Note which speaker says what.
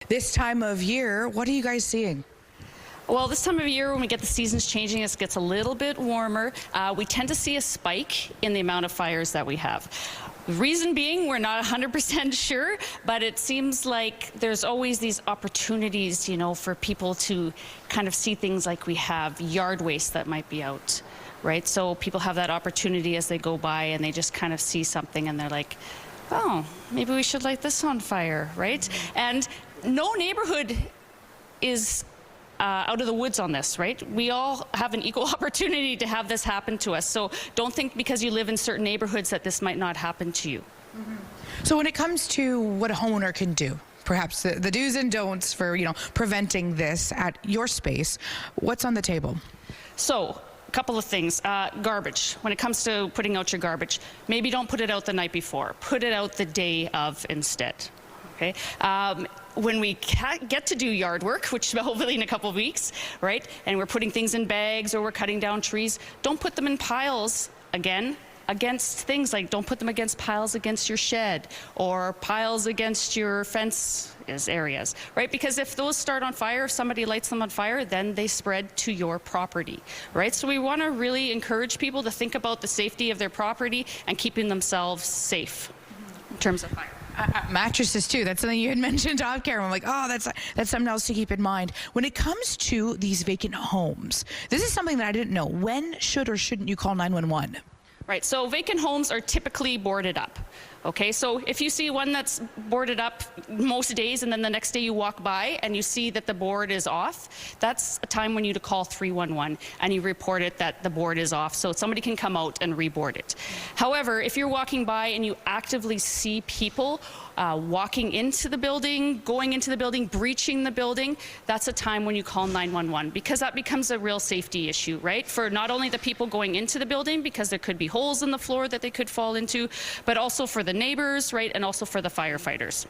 Speaker 1: This time of year, what are you guys seeing?
Speaker 2: Well, this time of year, when we get the seasons changing, it gets a little bit warmer. We tend to see a spike in the amount of fires that we have. The reason being, we're not 100% sure, but it seems like there's always these opportunities, for people to kind of see things like we have yard waste that might be out, right? So people have that opportunity as they go by and they just kind of see something and they're like, oh, maybe we should light this on fire, right? And no neighborhood is out of the woods on this, right? We all have an equal opportunity to have this happen to us. So don't think because you live in certain neighborhoods that this might not happen to you.
Speaker 1: So when it comes to what a homeowner can do, perhaps the do's and don'ts for, preventing this at your space, what's on the table?
Speaker 2: So a couple of things. Garbage. When it comes to putting out your garbage, maybe don't put it out the night before. Put it out the day of instead. Okay. When we get to do yard work, which hopefully in a couple of weeks, right, and we're putting things in bags or we're cutting down trees, don't put them in piles again against things like don't put them against piles against your shed or piles against your fence areas, right? Because if those start on fire, if somebody lights them on fire, then they spread to your property, right? So we want to really encourage people to think about the safety of their property and keeping themselves safe in terms of fire.
Speaker 1: Mattresses too. That's something you had mentioned off camera. I'm like, oh, that's something else to keep in mind. When it comes to these vacant homes, this is something that I didn't know. When should or shouldn't you call 911?
Speaker 2: Right, so vacant homes are typically boarded up. Okay, so if you see one that's boarded up most days and then the next day you walk by and you see that the board is off, that's a time when you to call 311 and you report it that the board is off so somebody can come out and reboard it. However, if you're walking by and you actively see people walking into the building, going into the building, breaching the building, that's a time when you call 911 because that becomes a real safety issue, right? For not only the people going into the building because there could be holes in the floor that they could fall into, but also for the neighbors, right, and also for the firefighters.